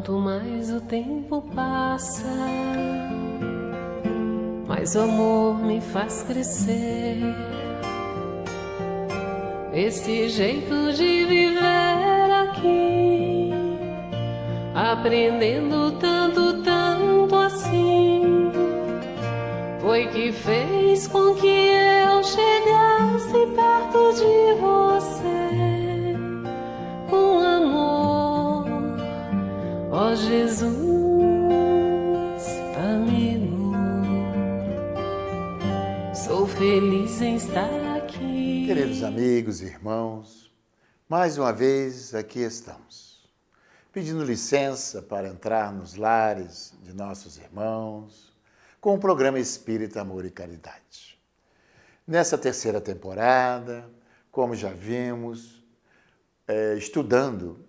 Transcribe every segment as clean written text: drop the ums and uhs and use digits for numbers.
Quanto mais o tempo passa, mais o amor me faz crescer. Esse jeito de viver aqui, aprendendo tanto, tanto assim, foi que fez com que eu chegasse perto de você com amor, ó Jesus amigo. Sou feliz em estar aqui. Queridos amigos e irmãos, mais uma vez aqui estamos, pedindo licença para entrar nos lares de nossos irmãos com o programa Espírita Amor e Caridade. Nessa terceira temporada, como já vimos estudando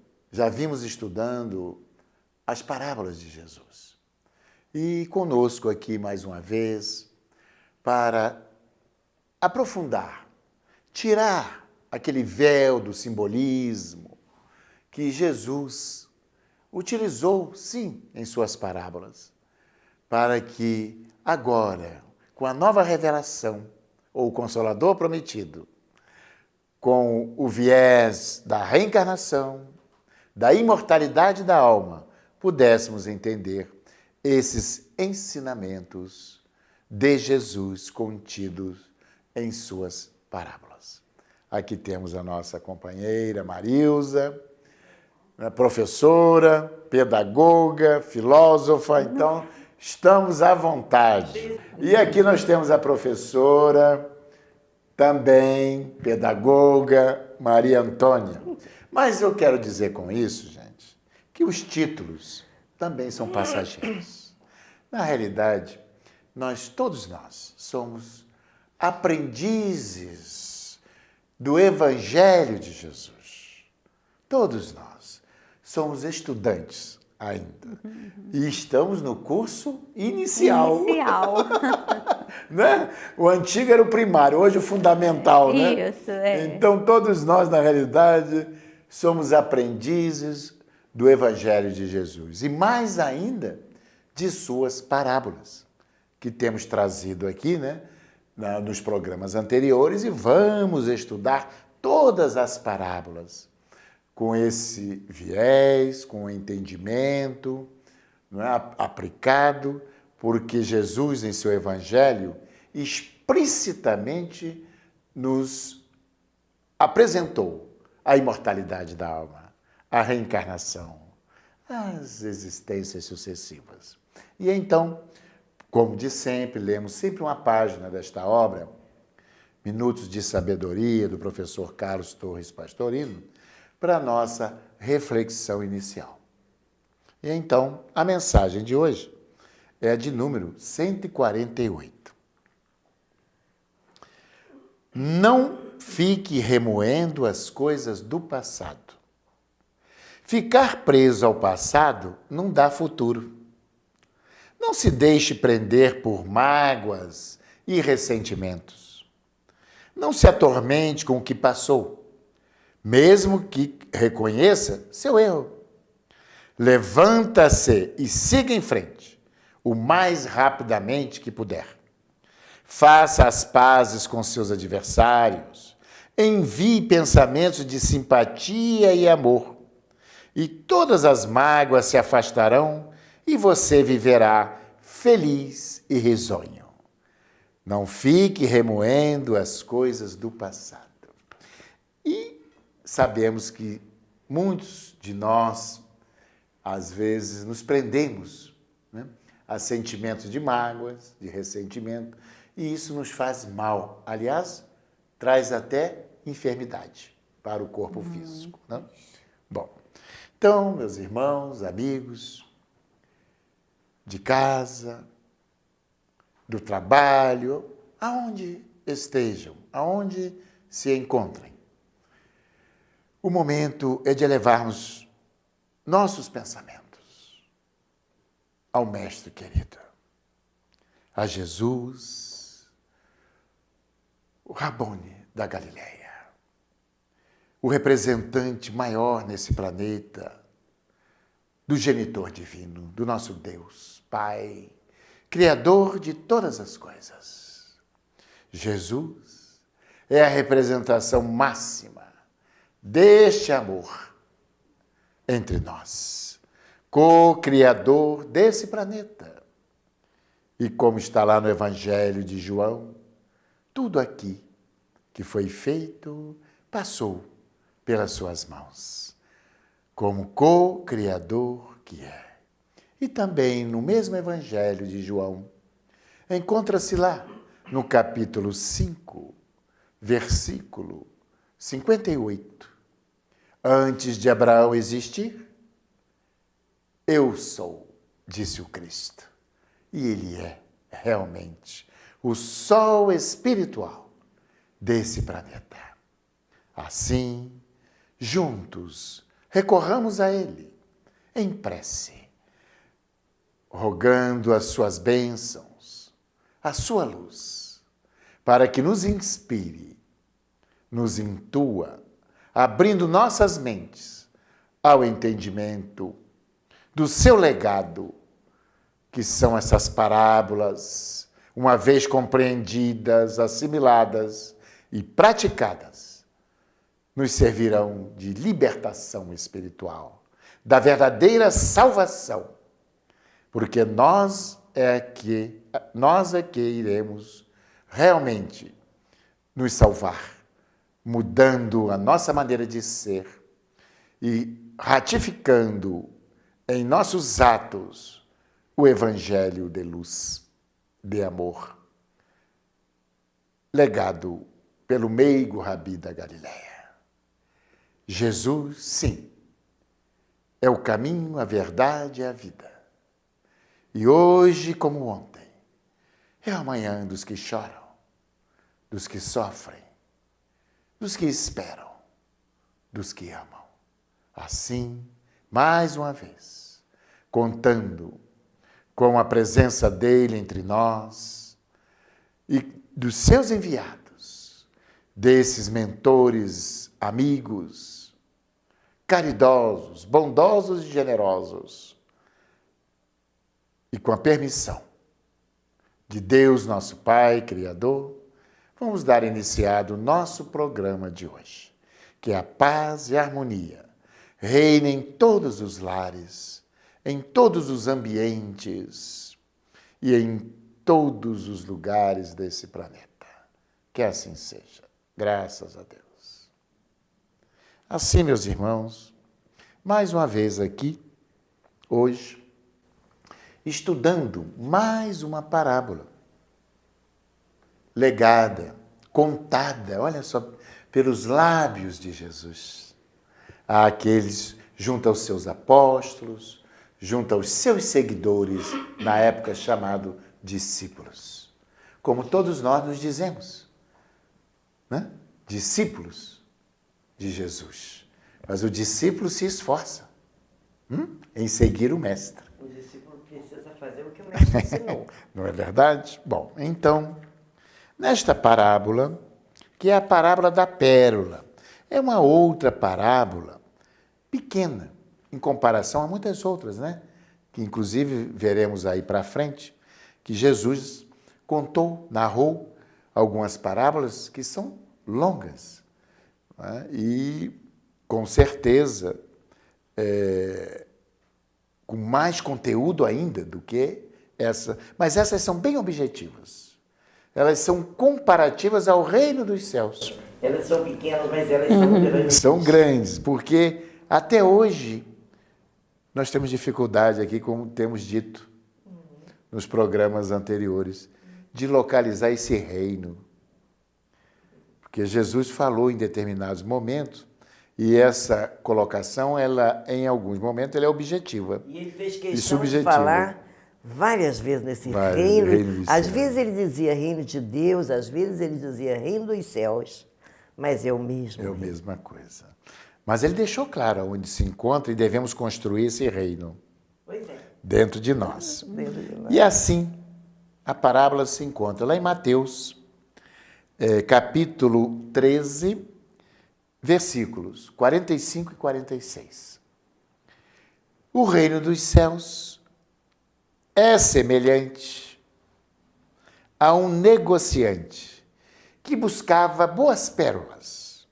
as parábolas de Jesus. E conosco aqui mais uma vez para aprofundar, tirar aquele véu do simbolismo que Jesus utilizou, sim, em suas parábolas, para que agora, com a nova revelação, ou o Consolador prometido, com o viés da reencarnação, da imortalidade da alma, pudéssemos entender esses ensinamentos de Jesus contidos em suas parábolas. Aqui temos a nossa companheira Marilza, professora, pedagoga, filósofa, então estamos à vontade. E aqui nós temos a professora, também pedagoga, Maria Antônia. Mas eu quero dizer com isso, gente, que os títulos também são passageiros. Na realidade, todos nós somos aprendizes do Evangelho de Jesus. Todos nós somos estudantes ainda. E estamos no curso inicial. Né? O antigo era o primário, hoje o fundamental, né? Isso, é. Então, todos nós, na realidade, somos aprendizes do Evangelho de Jesus. E mais ainda, de suas parábolas, que temos trazido aqui, né? Nos programas anteriores, e vamos estudar todas as parábolas com esse viés, com o entendimento, não é? Aplicado, porque Jesus, em seu Evangelho, explicitamente nos apresentou a imortalidade da alma, a reencarnação, as existências sucessivas. E então, como de sempre, lemos sempre uma página desta obra, Minutos de Sabedoria, do professor Carlos Torres Pastorino, para a nossa reflexão inicial. E então, a mensagem de hoje é a de número 148. Não fique remoendo as coisas do passado. Ficar preso ao passado não dá futuro. Não se deixe prender por mágoas e ressentimentos. Não se atormente com o que passou, mesmo que reconheça seu erro. Levanta-se e siga em frente, o mais rapidamente que puder. Faça as pazes com seus adversários. Envie pensamentos de simpatia e amor. E todas as mágoas se afastarão e você viverá feliz e risonho. Não fique remoendo as coisas do passado. E sabemos que muitos de nós, às vezes, nos prendemos, né, a sentimentos de mágoas, de ressentimento, e isso nos faz mal. Aliás, traz até enfermidade para o corpo físico. Né? Bom, então, meus irmãos, amigos, de casa, do trabalho, aonde estejam, aonde se encontrem. O momento é de elevarmos nossos pensamentos ao Mestre querido, a Jesus, o Rabone da Galileia, o representante maior nesse planeta do genitor divino, do nosso Deus, Pai, Criador de todas as coisas. Jesus é a representação máxima deste amor entre nós, co-criador desse planeta. E como está lá no Evangelho de João, tudo aqui que foi feito passou pelas suas mãos, como co-criador que é. E também no mesmo Evangelho de João, encontra-se lá no capítulo 5, versículo 58. Antes de Abraão existir, eu sou, disse o Cristo. E ele é realmente o sol espiritual desse planeta. Assim, juntos, recorramos a ele em prece, rogando as suas bênçãos, a sua luz, para que nos inspire, nos intua, abrindo nossas mentes ao entendimento do seu legado, que são essas parábolas, uma vez compreendidas, assimiladas e praticadas, nos servirão de libertação espiritual, da verdadeira salvação, porque nós é que iremos realmente nos salvar, mudando a nossa maneira de ser e ratificando em nossos atos o Evangelho de luz, de amor, legado pelo meigo Rabi da Galileia. Jesus, sim, é o caminho, a verdade e a vida. E hoje, como ontem, é amanhã dos que choram, dos que sofrem, dos que esperam, dos que amam. Assim, mais uma vez, contando com a presença dele entre nós e dos seus enviados, desses mentores, amigos, caridosos, bondosos e generosos, e com a permissão de Deus, nosso Pai, Criador, vamos dar iniciado o nosso programa de hoje. Que a paz e a harmonia reinem em todos os lares, em todos os ambientes e em todos os lugares desse planeta. Que assim seja. Graças a Deus. Assim, meus irmãos, mais uma vez aqui, hoje, estudando mais uma parábola, legada, contada, olha só, pelos lábios de Jesus, àqueles junto aos seus apóstolos, junto aos seus seguidores, na época chamado discípulos. Como todos nós nos dizemos, né? Discípulos de Jesus. Mas o discípulo se esforça em seguir o mestre. O discípulo precisa fazer o que o mestre ensinou. Não é verdade? Bom, então, nesta parábola, que é a parábola da pérola, é uma outra parábola pequena, em comparação a muitas outras, né? Que inclusive veremos aí para frente, que Jesus contou, narrou algumas parábolas que são longas, né? E com certeza com mais conteúdo ainda do que essa, mas essas são bem objetivas. Elas são comparativas ao reino dos céus. Elas são pequenas, mas elas são grandes. São grandes, porque até hoje nós temos dificuldade aqui, como temos dito nos programas anteriores, de localizar esse reino. Porque Jesus falou em determinados momentos, e essa colocação, ela, em alguns momentos, ela é objetiva. E ele fez e questão de subjetiva. falar várias vezes nesse Reino reino. dos Às céus. vezes ele dizia reino de Deus, às vezes ele dizia reino dos céus, mas é o mesmo. É a reino. mesma coisa. Mas ele deixou claro onde se encontra e devemos construir esse reino Pois é. dentro de nós. Dentro de nós. E assim, a parábola se encontra lá em Mateus, capítulo 13, versículos 45 e 46. O reino dos céus é semelhante a um negociante que buscava boas pérolas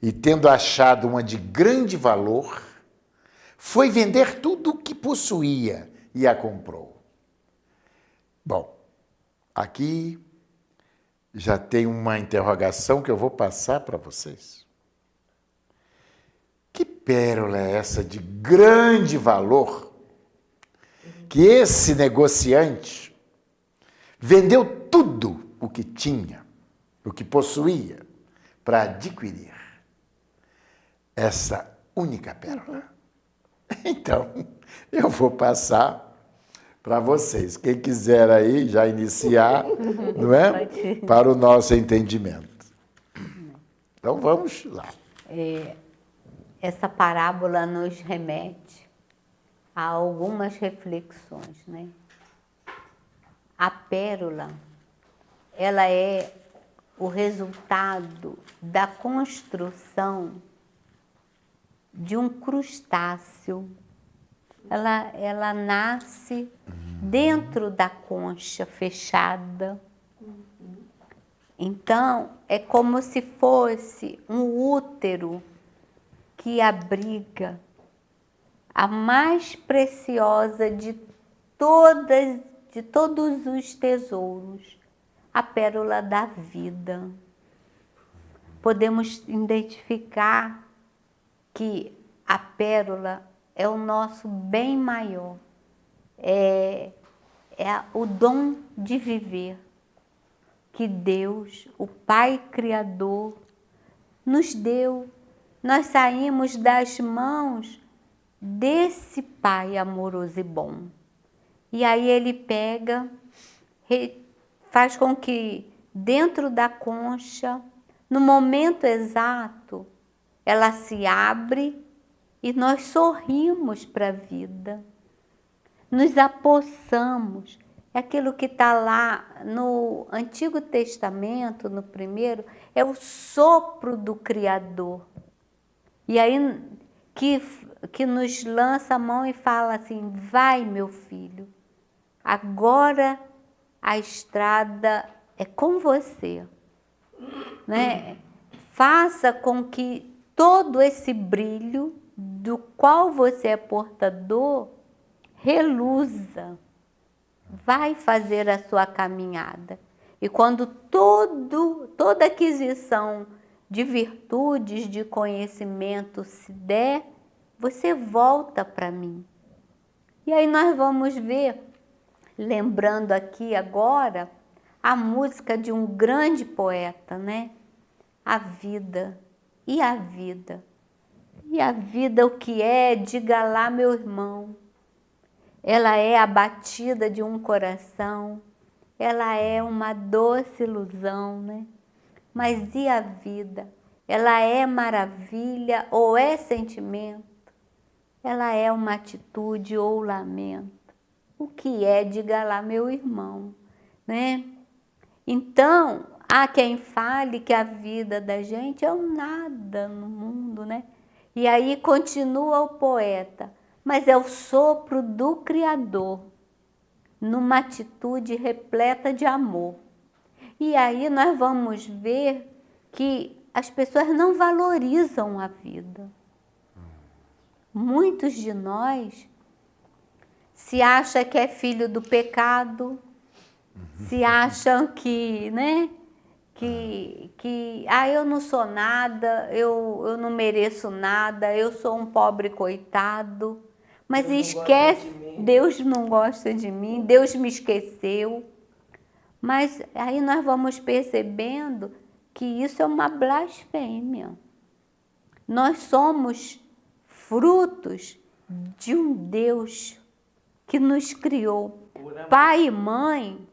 e, tendo achado uma de grande valor, foi vender tudo o que possuía e a comprou. Bom, aqui já tem uma interrogação que eu vou passar para vocês. Que pérola é essa de grande valor que esse negociante vendeu tudo o que tinha, o que possuía, para adquirir essa única pérola? Então, eu vou passar para vocês. Quem quiser aí já iniciar, não é? Para o nosso entendimento. Então, vamos lá. Essa parábola nos remete a algumas reflexões, né? A pérola, ela é o resultado da construção de um crustáceo. Ela nasce dentro da concha fechada. Então, é como se fosse um útero que abriga a mais preciosa de todos os tesouros, a pérola da vida. Podemos identificar que a pérola é o nosso bem maior, é o dom de viver que Deus, o Pai Criador, nos deu. Nós saímos das mãos desse Pai amoroso e bom. E aí ele pega, faz com que dentro da concha, no momento exato, ela se abre e nós sorrimos para a vida. Nos apossamos. É aquilo que está lá no Antigo Testamento, no primeiro, é o sopro do Criador. E aí que nos lança a mão e fala assim: vai, meu filho, agora a estrada é com você, né? Faça com que todo esse brilho do qual você é portador reluza. Vai fazer a sua caminhada. E quando toda aquisição de virtudes, de conhecimento se der, você volta para mim. E aí nós vamos ver, lembrando aqui agora, a música de um grande poeta, né? A vida. E a vida? E a vida o que é? Diga lá, meu irmão. Ela é a batida de um coração, ela é uma doce ilusão, né? Mas e a vida? Ela é maravilha ou é sentimento? Ela é uma atitude ou lamento? O que é? Diga lá, meu irmão, né? Então, há quem fale que a vida da gente é um nada no mundo, né? E aí continua o poeta, mas é o sopro do Criador, numa atitude repleta de amor. E aí nós vamos ver que as pessoas não valorizam a vida. Muitos de nós se acham que é filho do pecado, se acham que, né? Eu não sou nada, eu não mereço nada, eu sou um pobre coitado. Mas esquece, Deus não gosta de mim, Deus me esqueceu. Mas aí nós vamos percebendo que isso é uma blasfêmia. Nós somos frutos de um Deus que nos criou. Pai e mãe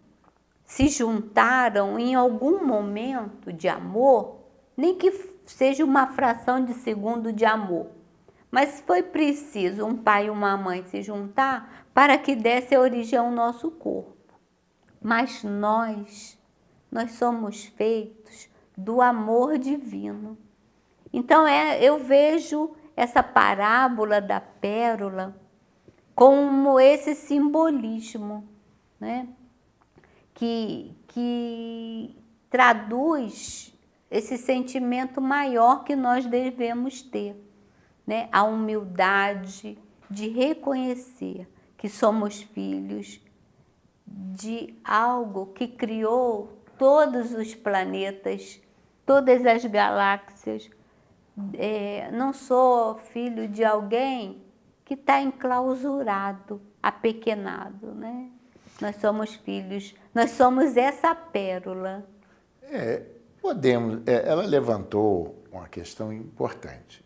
se juntaram em algum momento de amor, nem que seja uma fração de segundo de amor. Mas foi preciso um pai e uma mãe se juntar para que desse origem ao nosso corpo. Mas nós somos feitos do amor divino. Então eu vejo essa parábola da pérola como esse simbolismo, né? que traduz esse sentimento maior que nós devemos ter, né? A humildade de reconhecer que somos filhos de algo que criou todos os planetas, todas as galáxias. Não sou filho de alguém que está enclausurado, apequenado, né? Nós somos filhos, nós somos essa pérola. Ela levantou uma questão importante,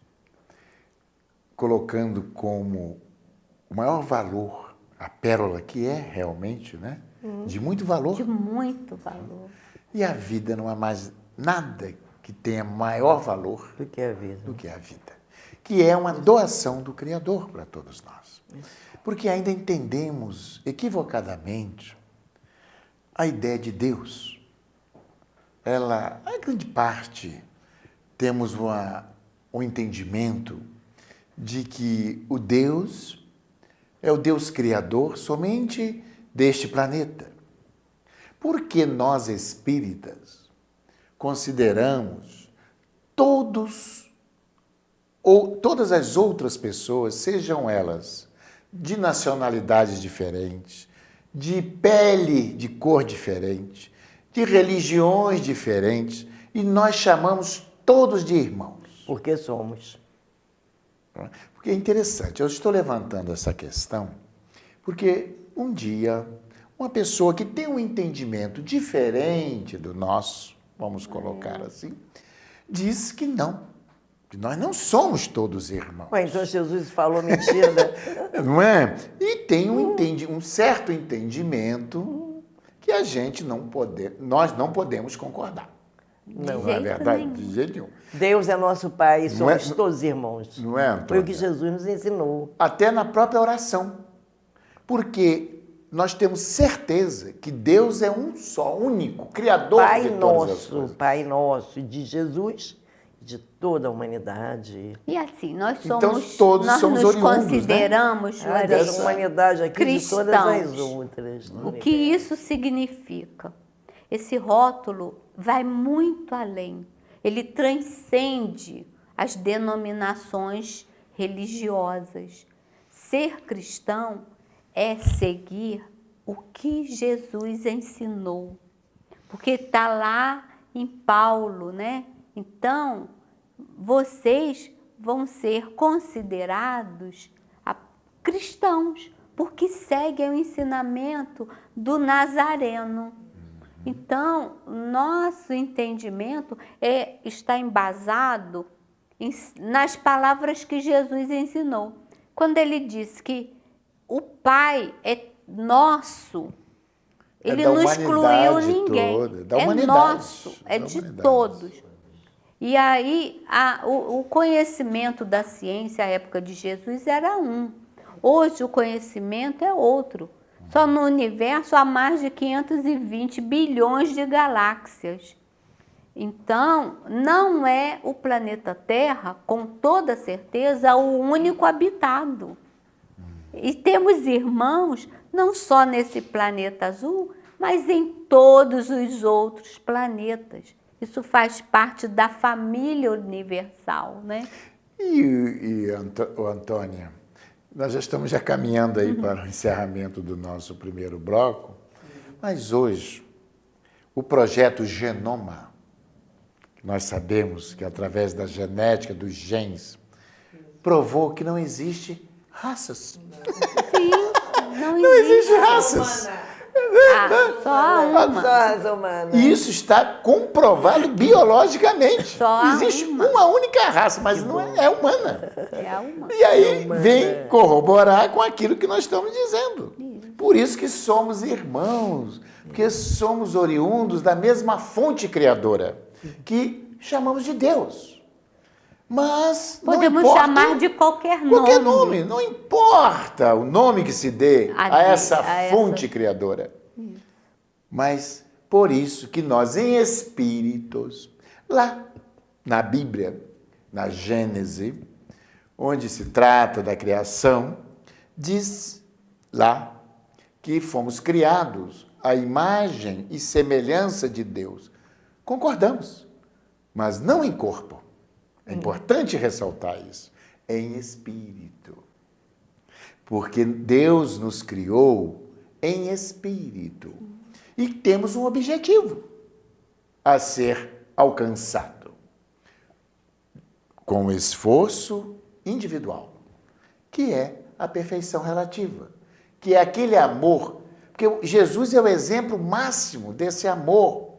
colocando como o maior valor a pérola, que é realmente, né, de muito valor. De muito valor. E a vida não há mais nada que tenha maior valor Do que a vida. do que a vida, que é uma doação do Criador para todos nós. Porque ainda entendemos equivocadamente a ideia de Deus. A grande parte, temos um entendimento de que o Deus é o Deus Criador somente deste planeta. Porque nós espíritas consideramos todas as outras pessoas, sejam elas de nacionalidades diferentes, de pele, de cor diferente, de religiões diferentes, e nós chamamos todos de irmãos. Porque somos. Porque é interessante, eu estou levantando essa questão porque um dia uma pessoa que tem um entendimento diferente do nosso, vamos colocar assim, diz que não, que nós não somos todos irmãos. Ué, então Jesus falou mentira. Não é? E tem um certo entendimento que nós não podemos concordar. Não é jeito verdade? nenhum. De jeito nenhum. Deus é nosso Pai e Não é- somos todos irmãos. Não é, Antônia? Foi o que Jesus nos ensinou. Até na própria oração. Porque nós temos certeza que Deus é um só, único, criador Pai de todas as nosso, coisas. Pai nosso, de Jesus, de toda a humanidade. E assim, nós Então, somos, todos nós somos nos oriundos, né? consideramos, Dessa Juarez, humanidade aqui, de todas as cristãos. outras. O que isso significa? Esse rótulo vai muito além. Ele transcende as denominações religiosas. Ser cristão é seguir o que Jesus ensinou. Porque está lá em Paulo, né? Então, vocês vão ser considerados cristãos, porque seguem o ensinamento do Nazareno. Então, nosso entendimento está embasado nas palavras que Jesus ensinou. Quando ele disse que o Pai é nosso, ele da não humanidade excluiu ninguém. toda, da é humanidade, nosso, é da de humanidade. todos. E aí, o conhecimento da ciência, à época de Jesus, era um. Hoje, o conhecimento é outro. Só no universo há mais de 520 bilhões de galáxias. Então, não é o planeta Terra, com toda certeza, o único habitado. E temos irmãos, não só nesse planeta azul, mas em todos os outros planetas. Isso faz parte da família universal, né? Antônia, nós já estamos caminhando aí para o encerramento do nosso primeiro bloco, mas hoje o projeto Genoma, que nós sabemos que através da genética, dos genes, provou que não existe raças. Sim, não Não existe existe. raças. Só uma. Só a raça humana. E isso está comprovado biologicamente. Só há Existe uma. uma única raça, mas não é humana. É uma. E aí vem corroborar com aquilo que nós estamos dizendo. Por isso que somos irmãos, porque somos oriundos da mesma fonte criadora, que chamamos de Deus. Mas Podemos não importa chamar de qualquer nome. qualquer nome, não importa o nome que se dê a essa a fonte criadora. Mas por isso que nós, em espíritos, lá na Bíblia, na Gênese, onde se trata da criação, diz lá que fomos criados à imagem e semelhança de Deus. Concordamos, mas não em corpo. É importante ressaltar isso. Em espírito. Porque Deus nos criou em espírito. E temos um objetivo a ser alcançado. Com esforço individual, que é a perfeição relativa, que é aquele amor, porque Jesus é o exemplo máximo desse amor,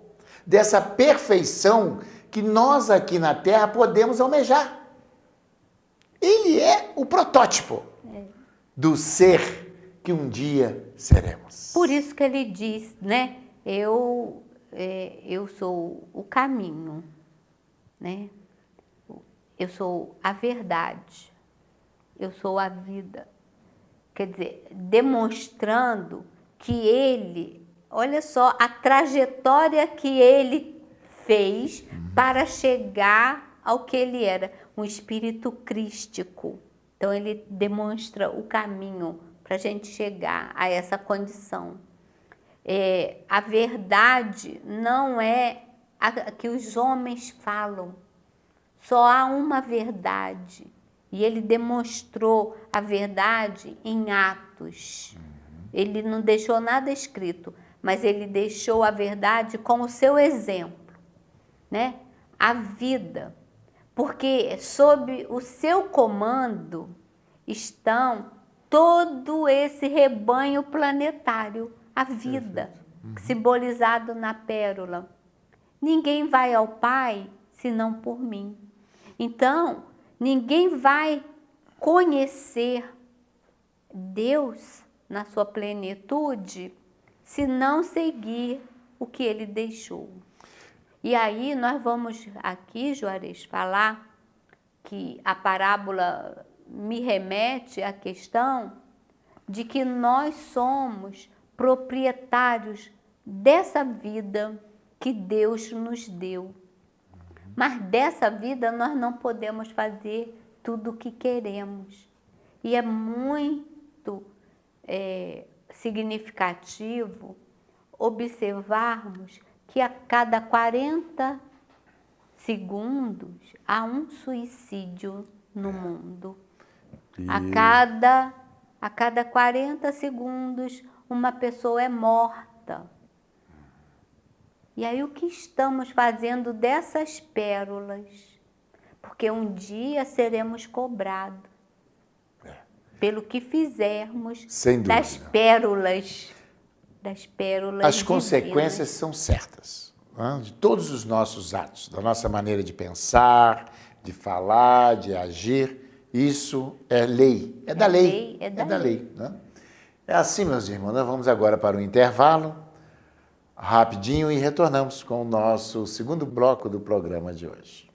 dessa perfeição que nós aqui na Terra podemos almejar. Ele é o protótipo do ser que um dia seremos. Por isso que ele diz, né? Eu sou o caminho, né? Eu sou a verdade, eu sou a vida. Quer dizer, demonstrando que ele, olha só a trajetória que ele fez para chegar ao que ele era, um espírito crístico. Então ele demonstra o caminho para a gente chegar a essa condição. A verdade não é a que os homens falam. Só há uma verdade. E ele demonstrou a verdade em atos. Ele não deixou nada escrito, mas ele deixou a verdade com o seu exemplo, né? A vida. Porque sob o seu comando estão todo esse rebanho planetário, a vida, simbolizado na pérola. Ninguém vai ao Pai senão por mim. Então, ninguém vai conhecer Deus na sua plenitude se não seguir o que ele deixou. E aí nós vamos aqui, Juarez, falar que a parábola me remete à questão de que nós somos proprietários dessa vida que Deus nos deu. Mas dessa vida nós não podemos fazer tudo o que queremos. E é muito significativo observarmos que a cada 40 segundos há um suicídio no mundo. A cada 40 segundos uma pessoa é morta. E aí o que estamos fazendo dessas pérolas? Porque um dia seremos cobrados pelo que fizermos das pérolas. As consequências são certas, né? De todos os nossos atos, da nossa maneira de pensar, de falar, de agir. Isso é lei, é da lei. Né? É assim, meus irmãos, nós vamos agora para o intervalo, rapidinho, e retornamos com o nosso segundo bloco do programa de hoje.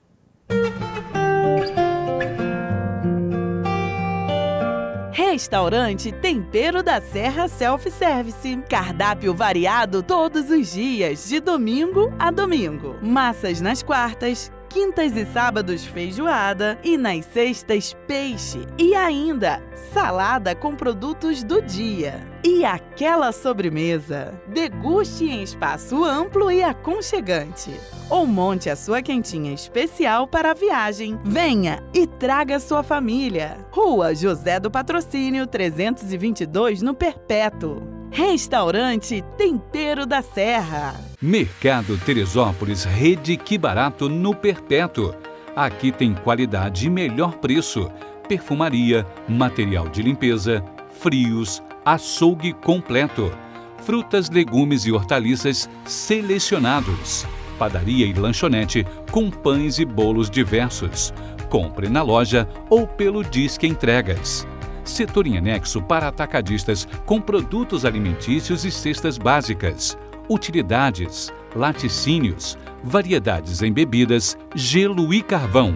Restaurante Tempero da Serra Self-Service. Cardápio variado todos os dias, de domingo a domingo. Massas nas quartas, quintas e sábados feijoada e nas sextas peixe. E ainda salada com produtos do dia. E aquela sobremesa. Deguste em espaço amplo e aconchegante. Ou monte a sua quentinha especial para a viagem. Venha e traga sua família. Rua José do Patrocínio 322, no Perpétuo. Restaurante Tempero da Serra. Mercado Teresópolis, Rede Que Barato, no Perpétuo. Aqui tem qualidade e melhor preço. Perfumaria, material de limpeza, frios, açougue completo. Frutas, legumes e hortaliças selecionados. Padaria e lanchonete com pães e bolos diversos. Compre na loja ou pelo Disque Entregas. Setor em anexo para atacadistas com produtos alimentícios e cestas básicas, utilidades, laticínios, variedades em bebidas, gelo e carvão.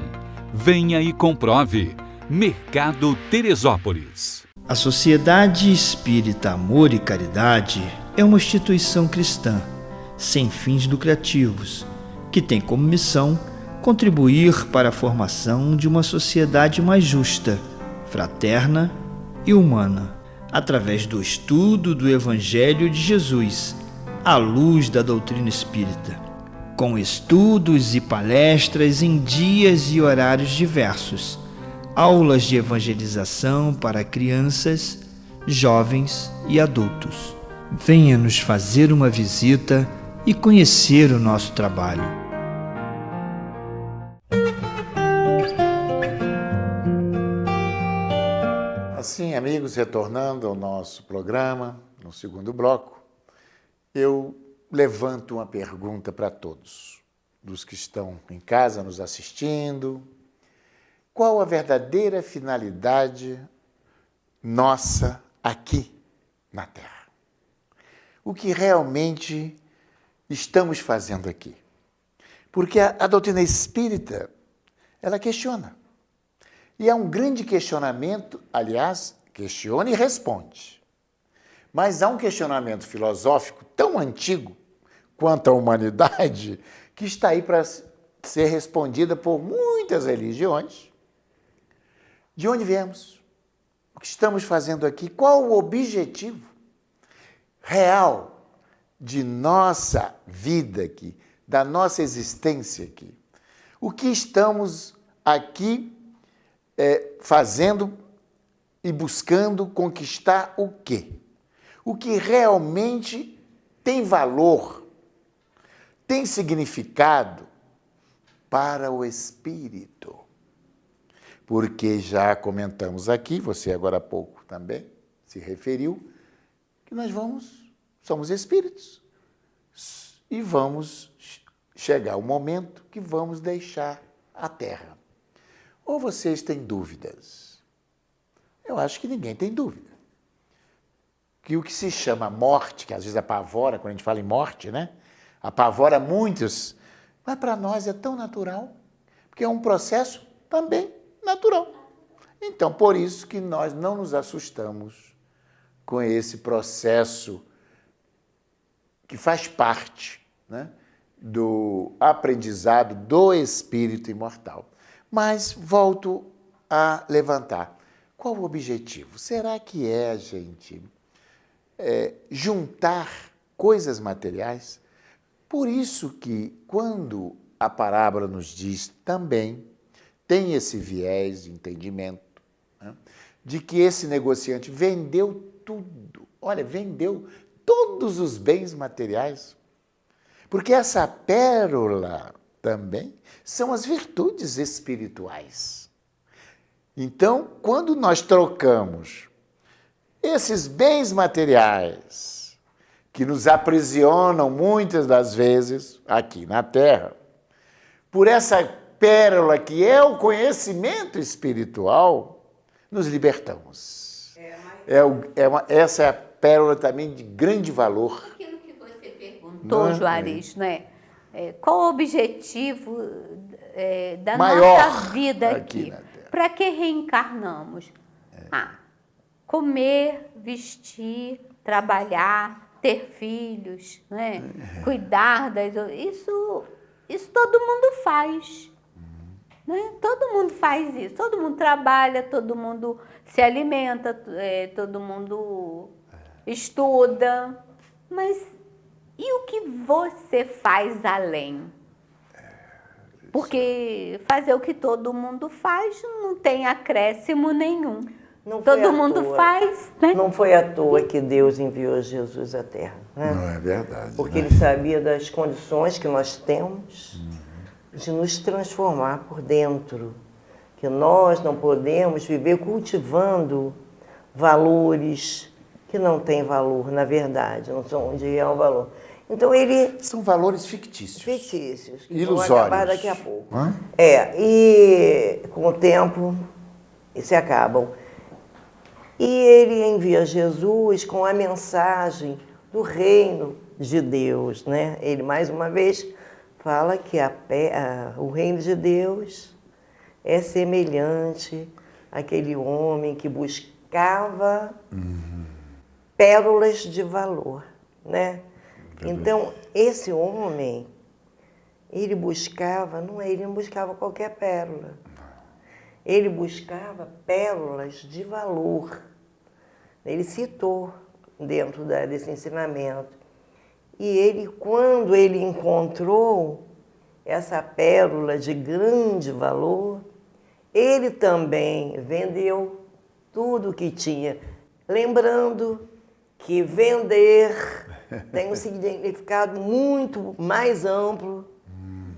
Venha e comprove. Mercado Teresópolis. A Sociedade Espírita Amor e Caridade é uma instituição cristã, sem fins lucrativos, que tem como missão contribuir para a formação de uma sociedade mais justa, fraterna e humana. através do estudo do Evangelho de Jesus, à luz da doutrina espírita, com estudos e palestras em dias e horários diversos, aulas de evangelização para crianças, jovens e adultos. Venha nos fazer uma visita e conhecer o nosso trabalho. Assim, amigos, retornando ao nosso programa, no segundo bloco, eu levanto uma pergunta para todos, dos que estão em casa nos assistindo. Qual a verdadeira finalidade nossa aqui na Terra? O que realmente estamos fazendo aqui? Porque a doutrina espírita, ela questiona. E é um grande questionamento, aliás, questiona e responde. Mas há um questionamento filosófico tão antigo quanto a humanidade que está aí para ser respondida por muitas religiões. De onde viemos? O que estamos fazendo aqui? Qual o objetivo real de nossa vida aqui, da nossa existência aqui? O que estamos aqui fazendo e buscando conquistar o quê? O que realmente tem valor, tem significado para o espírito. Porque já comentamos aqui, você agora há pouco também se referiu, que nós somos espíritos e vamos chegar o momento que vamos deixar a Terra. Ou vocês têm dúvidas? Eu acho que ninguém tem dúvida. Que o que se chama morte, que às vezes apavora, quando a gente fala em morte, né? Apavora muitos, mas para nós é tão natural, porque é um processo também natural. Então, por isso que nós não nos assustamos com esse processo que faz parte, né, do aprendizado do espírito imortal. Mas volto a levantar. Qual o objetivo? Será que é a gente juntar coisas materiais? Por isso que, quando a parábola nos diz também, tem esse viés de entendimento, né, de que esse negociante vendeu tudo. Olha, vendeu todos os bens materiais. Porque essa pérola também são as virtudes espirituais. Então, quando nós trocamos esses bens materiais que nos aprisionam muitas das vezes aqui na Terra, por essa pérola que é o conhecimento espiritual, nos libertamos. Essa é a pérola também de grande valor. Aquilo que você perguntou, Juarez, né? Qual o objetivo da nossa vida aqui? Para que reencarnamos? Comer, vestir, trabalhar, ter filhos, né? Cuidar das... Isso todo mundo faz. Né? Todo mundo faz isso. Todo mundo trabalha, todo mundo se alimenta, todo mundo estuda. Mas e o que você faz além? Porque fazer o que todo mundo faz não tem acréscimo nenhum. Todo mundo faz, né? Não foi à toa que Deus enviou Jesus à Terra. Né? Não é verdade. Porque Ele sabia das condições que nós temos de nos transformar por dentro. Que nós não podemos viver cultivando valores que não têm valor, na verdade, não são de real valor. Então ele... São valores fictícios. Fictícios. Que ilusórios. Vão acabar daqui a pouco. E com o tempo, se acabam. E ele envia Jesus com a mensagem do reino de Deus, né? Ele, mais uma vez, fala que o reino de Deus é semelhante àquele homem que buscava pérolas de valor, né? Então, esse homem, ele não buscava qualquer pérola. Ele buscava pérolas de valor. Ele citou dentro desse ensinamento. E ele, quando ele encontrou essa pérola de grande valor, ele também vendeu tudo o que tinha. Lembrando que vender tem um significado muito mais amplo,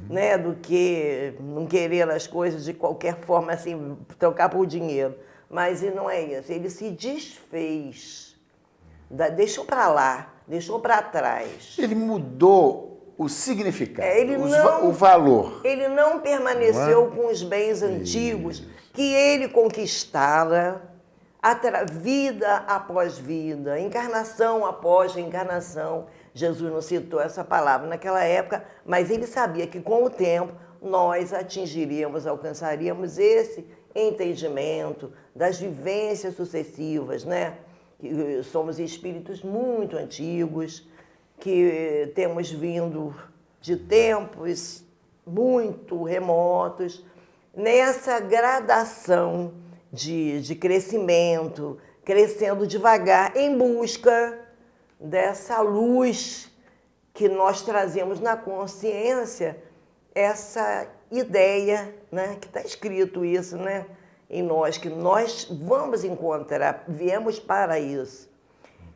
né, do que não querer as coisas de qualquer forma, assim, trocar por dinheiro. Mas não é isso. Ele se desfez, deixou para lá, deixou para trás. Ele mudou o significado, o valor. Ele não permaneceu com os bens antigos que ele conquistara, vida após vida, encarnação após encarnação. Jesus não citou essa palavra naquela época, mas ele sabia que com o tempo nós atingiríamos, alcançaríamos esse entendimento das vivências sucessivas, né? Que somos espíritos muito antigos, que temos vindo de tempos muito remotos, nessa gradação de crescimento, crescendo devagar em busca dessa luz que nós trazemos na consciência, essa ideia, né, que está escrito isso, né, em nós, que nós vamos encontrar, viemos para isso.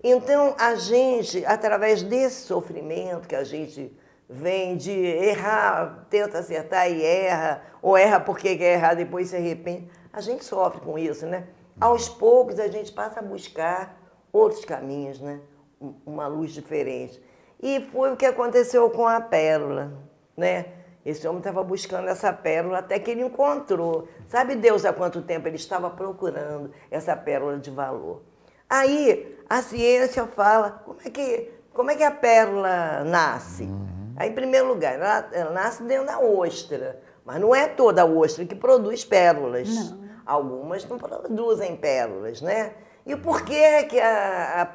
Então, a gente, através desse sofrimento que a gente vem de errar, tenta acertar e erra, ou erra porque quer errar, depois se arrepende, a gente sofre com isso, né? Aos poucos, a gente passa a buscar outros caminhos, né? Uma luz diferente. E foi o que aconteceu com a pérola, né? Esse homem estava buscando essa pérola até que ele encontrou. Sabe Deus há quanto tempo ele estava procurando essa pérola de valor? Aí a ciência fala, como é que a pérola nasce? Aí, em primeiro lugar, ela nasce dentro da ostra, mas não é toda a ostra que produz pérolas. Não. Algumas não produzem pérolas, né? E por que a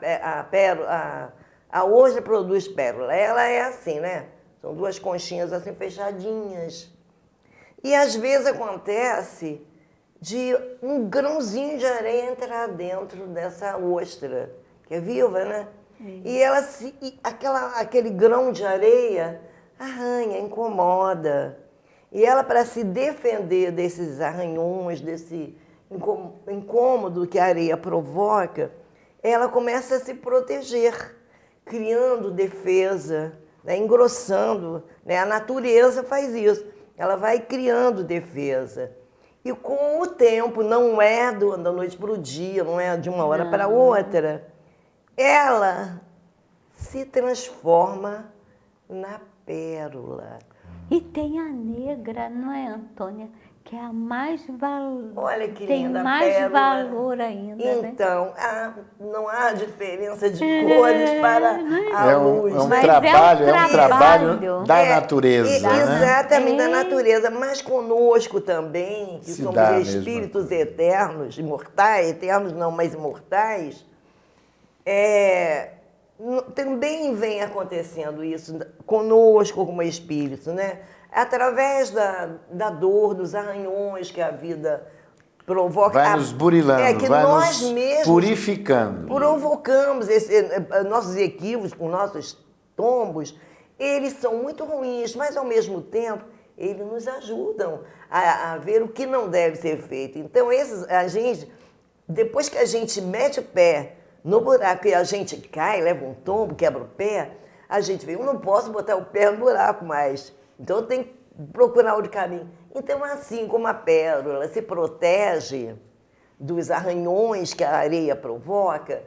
ostra produz pérola? Ela é assim, né? São duas conchinhas assim fechadinhas. E às vezes acontece de um grãozinho de areia entrar dentro dessa ostra, que é viva, né? E ela aquele grão de areia arranha, incomoda. E ela, para se defender desses arranhões, desse incômodo que a areia provoca, ela começa a se proteger, criando defesa, né, engrossando, né? A natureza faz isso, ela vai criando defesa. E com o tempo, não é da noite para o dia, não é de uma hora para outra, ela se transforma na pérola. E tem a negra, não é, Antônia? Que é a mais valor. Olha que tem linda, mais pérola. Valor ainda, então, né? Não há diferença de cores para a luz. É um trabalho da natureza, né? Exatamente, da natureza. Mas conosco também, que somos espíritos eternos, imortais, eternos não, mas imortais, também vem acontecendo isso conosco como espírito, né? Através da dor, dos arranhões que a vida provoca. Vai nos burilando, que vai nós nos mesmos purificando. Provocamos nossos equívocos, os nossos tombos, eles são muito ruins, mas ao mesmo tempo eles nos ajudam a ver o que não deve ser feito. Então, depois que a gente mete o pé no buraco e a gente cai, leva um tombo, quebra o pé, a gente vê, eu não posso botar o pé no buraco mais. Então, eu tenho que procurar outro caminho. Então, assim como a pérola se protege dos arranhões que a areia provoca,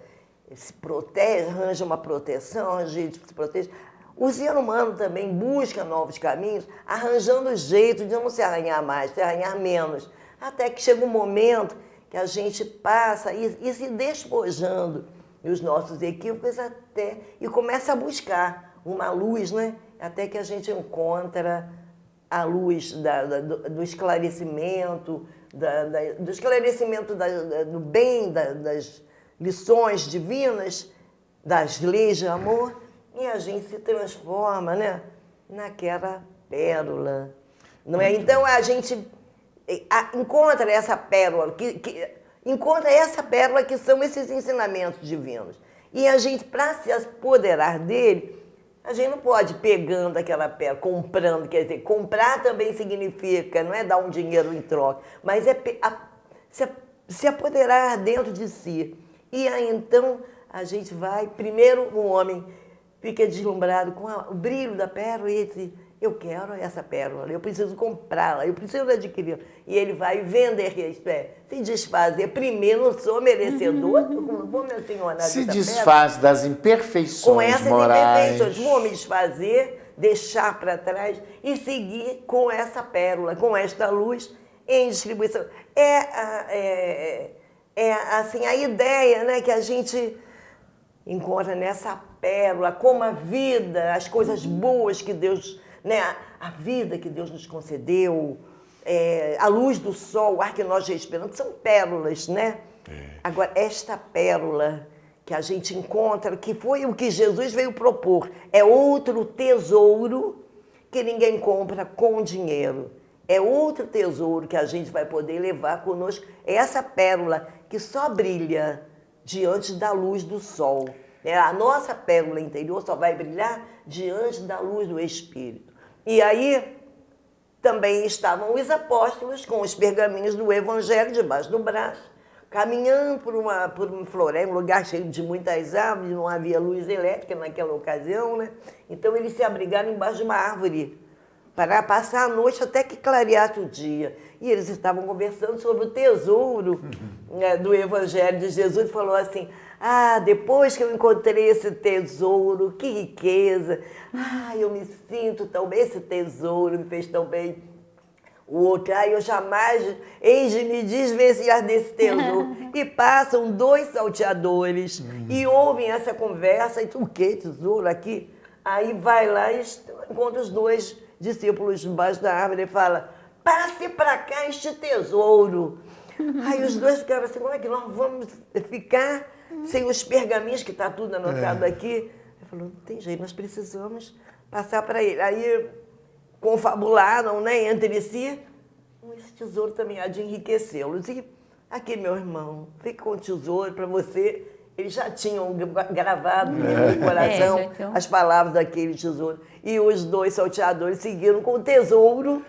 se protege, arranja uma proteção, a gente se protege. O ser humano também busca novos caminhos, arranjando jeito de não se arranhar mais, se arranhar menos. Até que chega um momento que a gente passa e se despojando dos nossos equívocos e começa a buscar uma luz, né? Até que a gente encontra a luz do esclarecimento, do bem, das lições divinas, das leis de amor, e a gente se transforma, né, naquela pérola. Não é? Então a gente encontra essa pérola, encontra essa pérola que são esses ensinamentos divinos. E a gente, para se apoderar dele, a gente não pode ir pegando aquela pérola, comprando, quer dizer, comprar também significa, não é dar um dinheiro em troca, mas é se apoderar dentro de si. E aí então a gente vai, primeiro o homem fica deslumbrado com o brilho da pérola e ele diz, eu quero essa pérola, eu preciso comprá-la, eu preciso adquiri-la. E ele vai vender, isto é, se desfazer. Primeiro, não sou merecedor, não vou me senhorar dessa Se desfaz das imperfeições com essas morais. imperfeições, vou me desfazer, deixar para trás e seguir com essa pérola, com esta luz em distribuição. Assim, a ideia, né, que a gente encontra nessa pérola, como a vida, as coisas boas que Deus, né, a vida que Deus nos concedeu, a luz do sol, o ar que nós respiramos, são pérolas, né? Agora, esta pérola que a gente encontra, que foi o que Jesus veio propor, é outro tesouro que ninguém compra com dinheiro. É outro tesouro que a gente vai poder levar conosco, é essa pérola que só brilha diante da luz do sol. A nossa pérola interior só vai brilhar diante da luz do Espírito. E aí também estavam os apóstolos com os pergaminhos do Evangelho debaixo do braço, caminhando por um floresta, um lugar cheio de muitas árvores, não havia luz elétrica naquela ocasião, né? Então eles se abrigaram embaixo de uma árvore para passar a noite até que clareasse o dia. E eles estavam conversando sobre o tesouro do Evangelho de Jesus e falou assim, depois que eu encontrei esse tesouro, que riqueza, eu me sinto tão bem, esse tesouro me fez tão bem. O outro, eu jamais hei de me desvencilhar desse tesouro. E passam 2 salteadores e ouvem essa conversa, e o que, tesouro aqui? Aí vai lá e encontra os 2 discípulos debaixo da árvore e fala, passe para cá este tesouro. Aí os 2 ficaram assim, como é que nós vamos ficar sem os pergaminhos, que está tudo anotado aqui? Ele falou, não tem jeito, nós precisamos passar para ele. Aí confabularam, né, entre si, esse tesouro também há de enriquecê-los. E aqui, meu irmão, fica com o tesouro para você. Eles já tinham gravado no coração as palavras daquele tesouro. E os 2 salteadores seguiram com o tesouro,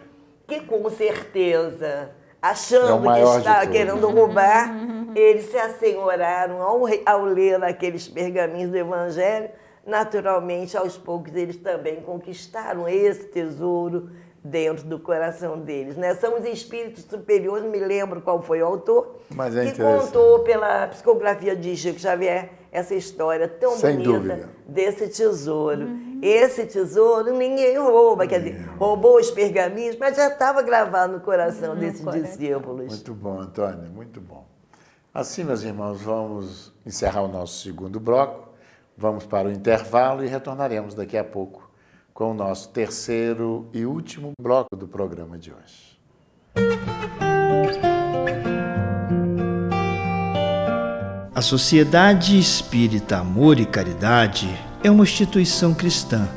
que com certeza, achando que estava querendo roubar, eles se assenhoraram ao ler aqueles pergaminhos do Evangelho. Naturalmente, aos poucos, eles também conquistaram esse tesouro dentro do coração deles, né? São os espíritos superiores, não me lembro qual foi o autor, que contou pela psicografia de Chico Xavier essa história tão bonita desse tesouro. Esse tesouro ninguém rouba, quer dizer, roubou os pergaminhos, mas já estava gravado no coração desses discípulos. Muito bom, Antônia, muito bom. Assim, meus irmãos, vamos encerrar o nosso segundo bloco, vamos para o intervalo e retornaremos daqui a pouco com o nosso terceiro e último bloco do programa de hoje. A Sociedade Espírita Amor e Caridade é uma instituição cristã,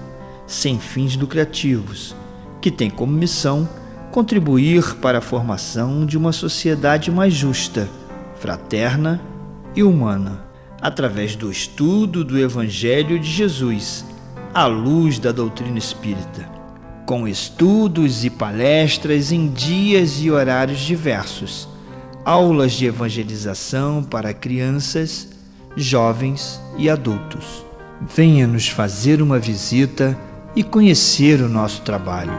sem fins lucrativos, que tem como missão contribuir para a formação de uma sociedade mais justa, fraterna e humana, através do estudo do Evangelho de Jesus, à luz da doutrina espírita, com estudos e palestras em dias e horários diversos, aulas de evangelização para crianças, jovens e adultos. Venha nos fazer uma visita e conhecer o nosso trabalho.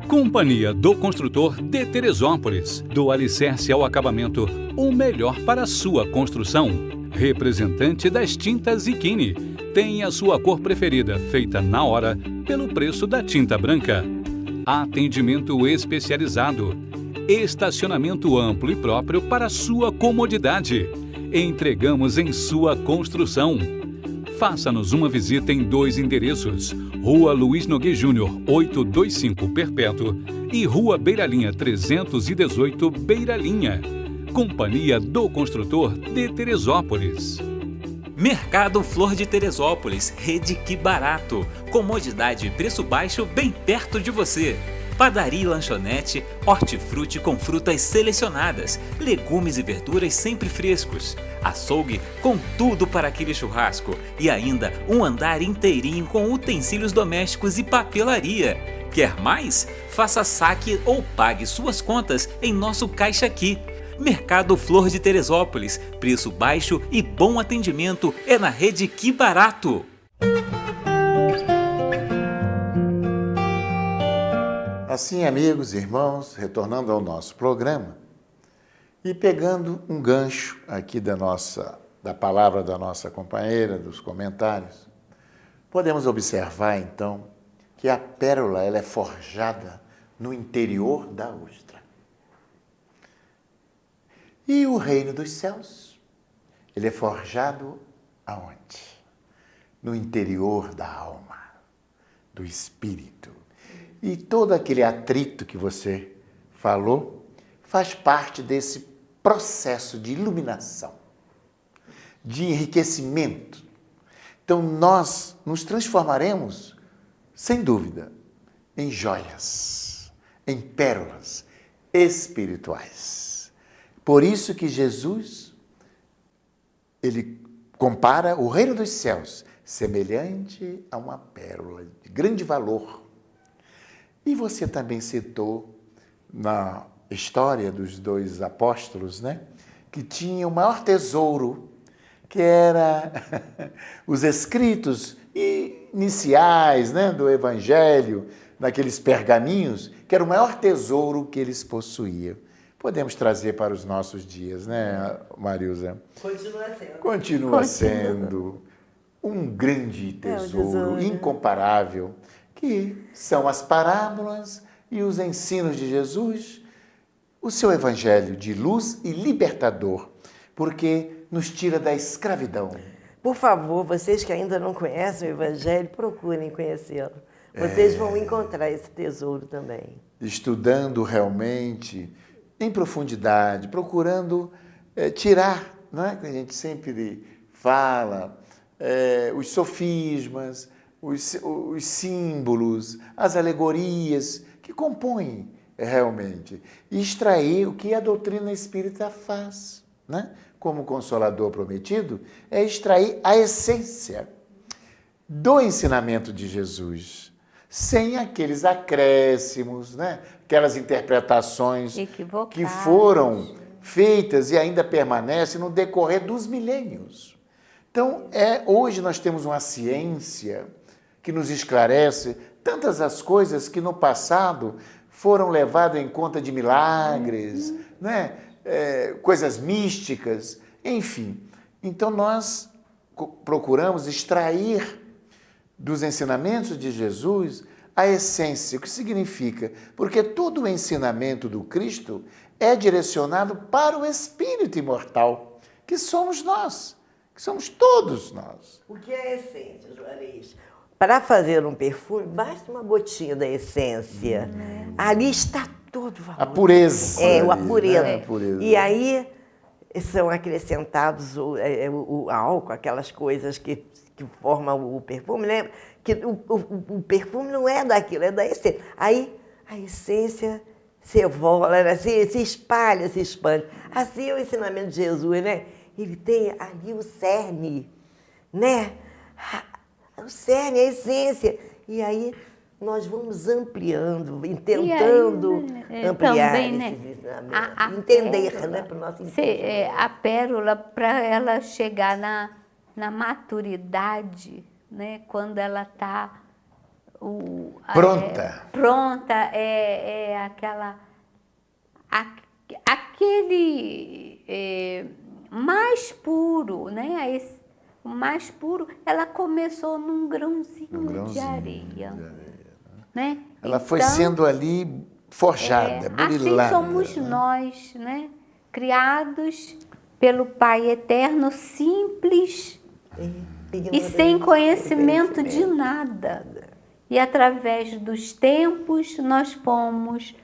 Companhia do Construtor de Teresópolis. Do alicerce ao acabamento, o melhor para a sua construção. Representante das tintas Ziquini. Tem a sua cor preferida, feita na hora, pelo preço da tinta branca. Atendimento especializado. Estacionamento amplo e próprio para sua comodidade. Entregamos em sua construção. Faça-nos uma visita em 2 endereços. Rua Luiz Nogueira Júnior, 825 Perpétuo e Rua Beira-Linha 318 Beira-Linha. Companhia do Construtor de Teresópolis. Mercado Flor de Teresópolis, rede Que Barato. Comodidade e preço baixo bem perto de você. padaria e lanchonete, hortifruti com frutas selecionadas, legumes e verduras sempre frescos, açougue com tudo para aquele churrasco e ainda um andar inteirinho com utensílios domésticos e papelaria. Quer mais? Faça saque ou pague suas contas em nosso Caixa Aqui. Mercado Flor de Teresópolis, preço baixo e bom atendimento é na rede Que Barato. Assim, amigos, irmãos, retornando ao nosso programa e pegando um gancho aqui da palavra da nossa companheira, dos comentários, podemos observar então que a pérola ela é forjada no interior da ostra. E o reino dos céus, ele é forjado aonde? No interior da alma, do espírito. E todo aquele atrito que você falou faz parte desse processo de iluminação, de enriquecimento. Então nós nos transformaremos, sem dúvida, em joias, em pérolas espirituais. Por isso que Jesus, ele compara o reino dos céus semelhante a uma pérola de grande valor. E você também citou na história dos dois apóstolos, né, que tinham o maior tesouro, que era os escritos iniciais, né, do Evangelho, naqueles pergaminhos, que era o maior tesouro que eles possuíam. Podemos trazer para os nossos dias, né, Marilza? Continua sendo um grande tesouro incomparável, que são as parábolas e os ensinos de Jesus, o seu evangelho de luz e libertador, porque nos tira da escravidão. Por favor, vocês que ainda não conhecem o evangelho, procurem conhecê-lo. Vocês vão encontrar esse tesouro também. Estudando realmente, em profundidade, procurando tirar, não é? Que a gente sempre fala, os sofismas, os símbolos, as alegorias que compõem realmente, e extrair o que a doutrina espírita faz, né? Como Consolador prometido, é extrair a essência do ensinamento de Jesus, sem aqueles acréscimos, né? Aquelas interpretações que foram feitas e ainda permanecem no decorrer dos milênios. Então, hoje nós temos uma ciência que nos esclarece tantas as coisas que no passado foram levadas em conta de milagres, né? Coisas místicas, enfim. Então nós procuramos extrair dos ensinamentos de Jesus a essência, o que significa? Porque todo o ensinamento do Cristo é direcionado para o espírito imortal, que somos nós, que somos todos nós. O que é a essência, Juarez? Para fazer um perfume, basta uma gotinha da essência. Ali está todo o valor. A pureza. A pureza. Né? A pureza. E aí são acrescentados o álcool, aquelas coisas que formam o perfume. Lembra que o perfume não é daquilo, é da essência. Aí a essência se evolui, se espalha, se expande. Assim é o ensinamento de Jesus, né? Ele tem ali o cerne, né? O cerne, a essência. E aí nós vamos ampliando, tentando ampliar também, esse né? ensinamento. Entender, pérola, né? Para o nosso entendimento. A pérola, para ela chegar na maturidade, né? Quando ela está pronta. Aquele mais puro, né? O mais puro, ela começou num grãozinho de areia. Né? Ela foi sendo ali forjada, burilada. Assim somos nós, né? Criados pelo Pai Eterno, simples e sem conhecimento de nada. E através dos tempos nós fomos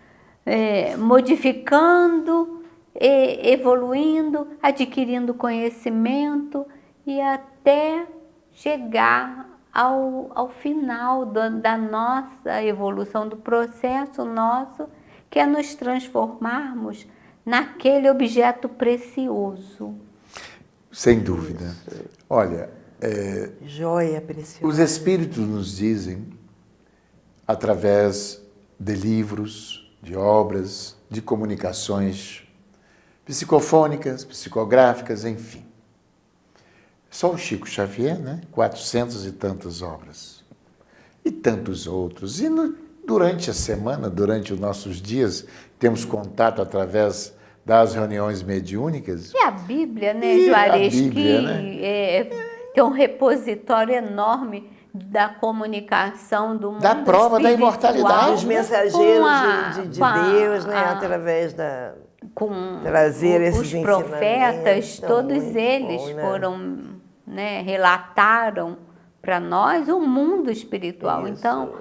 modificando, evoluindo, adquirindo conhecimento e até chegar ao final da nossa evolução, do processo nosso, que é nos transformarmos naquele objeto precioso. Sem dúvida. Olha, Joia preciosa. os Espíritos nos dizem, através de livros, de obras, de comunicações psicofônicas, psicográficas, enfim. Só o Chico Xavier, né? 400 e tantas obras. E tantos outros. E durante a semana, durante os nossos dias, temos contato através das reuniões mediúnicas. E a Bíblia, né, E a Juarez, Bíblia, que né? tem um repositório enorme da comunicação do mundo Da prova da espiritual, imortalidade. Os mensageiros de com a- Deus, né? a- Através da... com trazer esses os profetas, ensinamentos, todos muito eles bom, né? foram, né, relataram para nós o mundo espiritual. Isso. Então,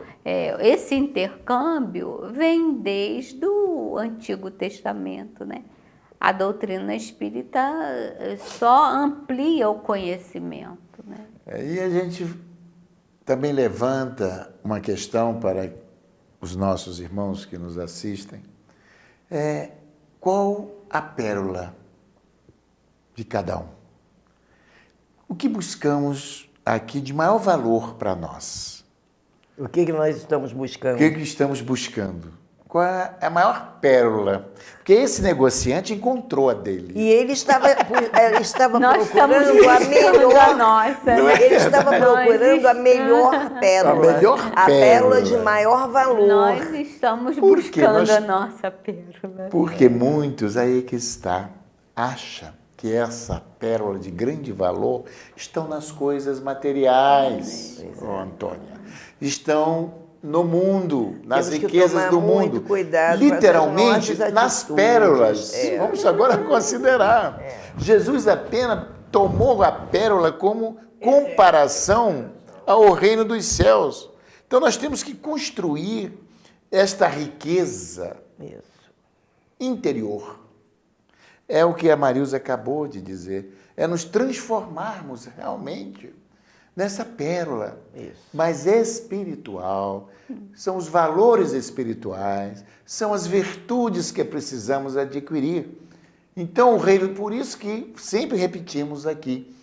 esse intercâmbio vem desde o Antigo Testamento, né? A doutrina espírita só amplia o conhecimento, né? E a gente também levanta uma questão para os nossos irmãos que nos assistem. Qual a pérola de cada um? O que buscamos aqui de maior valor para nós? O que nós estamos buscando? O que estamos buscando? Qual é a maior pérola? Porque esse negociante encontrou a dele. E ele estava Nós estamos procurando a buscando melhor... a nossa, Não né? é? Ele estava procurando a melhor pérola. A melhor A pérola de pérola. maior valor. Nós estamos Por quê? buscando Nós- a nossa pérola. Porque muitos, aí que está, acham que essa pérola de grande valor estão nas coisas materiais, Antônia. Estão no mundo, nas Temos que riquezas tomar do muito mundo. cuidado com essas Literalmente, nossas nas atitudes. pérolas. Vamos agora considerar. Jesus apenas tomou a pérola como comparação ao reino dos céus. Então nós temos que construir esta riqueza interior. É o que a Marilza acabou de dizer. É nos transformarmos realmente nessa pérola, mas espiritual. São os valores espirituais, são as virtudes que precisamos adquirir. Então, o reino, por isso que sempre repetimos aqui,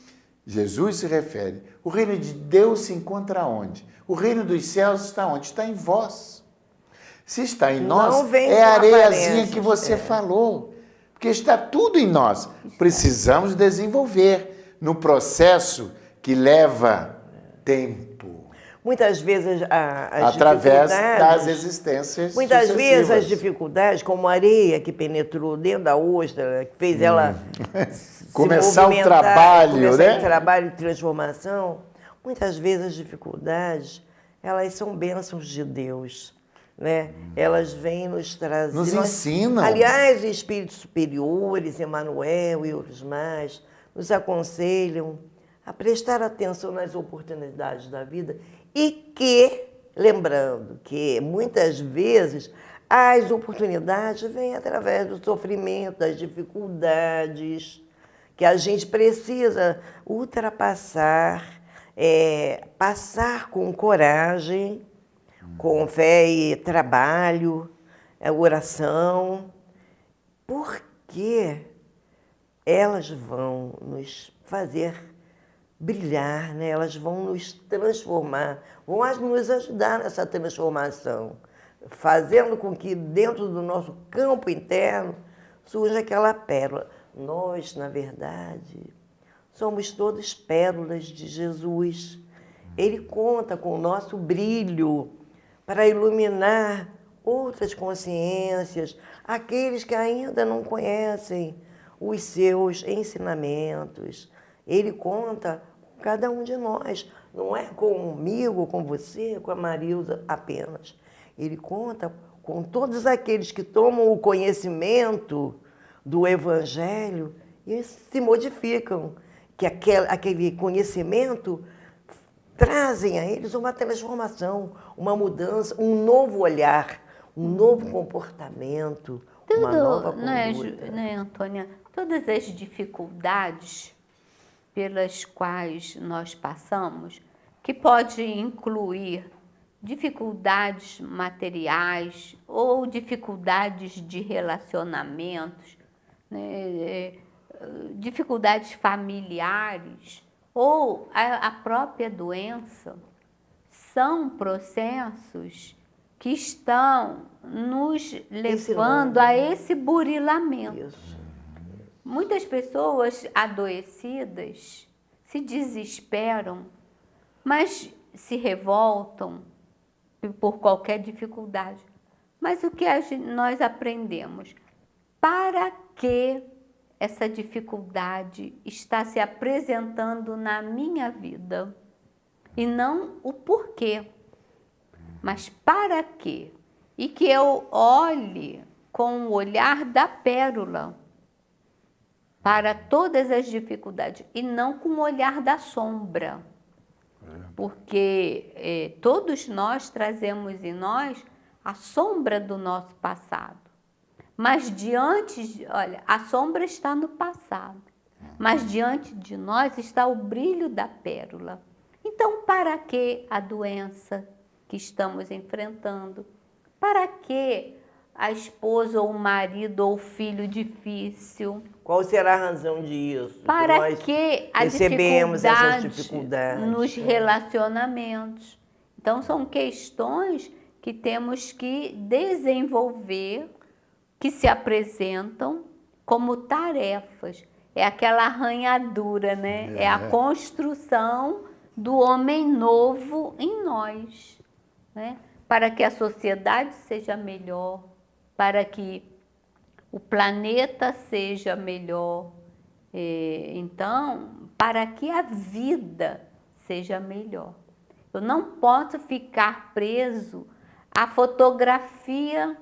Jesus se refere, o reino de Deus se encontra onde? O reino dos céus está onde? Está em vós. Se está em nós, vem é a com areiazinha aparências, que você falou. Porque está tudo em nós. Precisamos desenvolver no processo que leva tempo. Muitas vezes as Através dificuldades... das existências Muitas sucessivas. vezes as dificuldades, como a areia que penetrou dentro da ostra, que fez ela se Começar o movimentar, trabalho, começar né? o trabalho de transformação, muitas vezes as dificuldades, elas são bênçãos de Deus, né? Elas vêm nos trazer... Nos ensinam. Aliás, espíritos superiores, Emmanuel e outros mais, nos aconselham a prestar atenção nas oportunidades da vida e que, lembrando que muitas vezes as oportunidades vêm através do sofrimento, das dificuldades, que a gente precisa ultrapassar, passar com coragem, com fé e trabalho, oração, porque elas vão nos fazer brilhar, né? Elas vão nos transformar, vão nos ajudar nessa transformação, fazendo com que dentro do nosso campo interno surja aquela pérola. Nós, na verdade, somos todas pérolas de Jesus. Ele conta com o nosso brilho para iluminar outras consciências, aqueles que ainda não conhecem os seus ensinamentos. Ele conta com cada um de nós, não é comigo, com você, com a Marilza apenas. Ele conta com todos aqueles que tomam o conhecimento do Evangelho e se modificam, que aquele conhecimento trazem a eles uma transformação, uma mudança, um novo olhar, um novo comportamento, uma nova conduta. Né, Antônia? Todas as dificuldades pelas quais nós passamos, que pode incluir dificuldades materiais ou dificuldades de relacionamentos, né, dificuldades familiares ou a própria doença, são processos que estão nos levando a esse burilamento. Isso. Muitas pessoas adoecidas se desesperam, mas se revoltam por qualquer dificuldade. Mas o que nós aprendemos? Para que essa dificuldade está se apresentando na minha vida? E não o porquê, mas para quê? E que eu olhe com o olhar da pérola para todas as dificuldades e não com o olhar da sombra. Porque todos nós trazemos em nós a sombra do nosso passado. Mas olha, a sombra está no passado, mas diante de nós está o brilho da pérola. Então, para que a doença que estamos enfrentando? Para que a esposa ou o marido ou o filho difícil? Qual será a razão disso? Para que a recebemos essas dificuldades nos relacionamentos? Então, são questões que temos que desenvolver, que se apresentam como tarefas. É aquela arranhadura, né? É a construção do homem novo em nós, né? Para que a sociedade seja melhor, para que o planeta seja melhor, então, para que a vida seja melhor. Eu não posso ficar preso à fotografia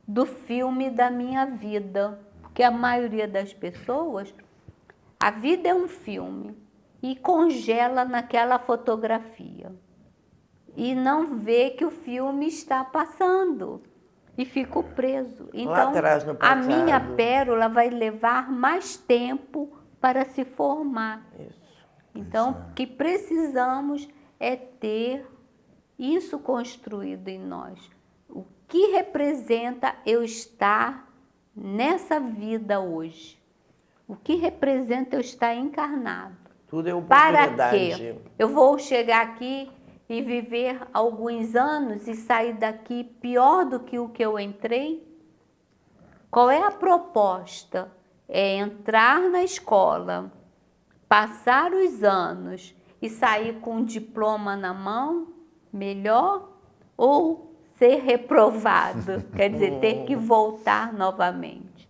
do filme da minha vida, porque a maioria das pessoas, a vida é um filme e congela naquela fotografia e não vê que o filme está passando e fico preso. Então, atrás, no a passado, minha pérola vai levar mais tempo para se formar. Isso. Então, o que precisamos é ter isso construído em nós. O que representa eu estar nessa vida hoje? O que representa eu estar encarnado? Tudo é Para oportunidade. quê? Eu vou chegar aqui e viver alguns anos e sair daqui pior do que o que eu entrei? Qual é a proposta? É entrar na escola, passar os anos e sair com um diploma na mão, melhor? Ou ser reprovado, quer dizer, ter que voltar novamente?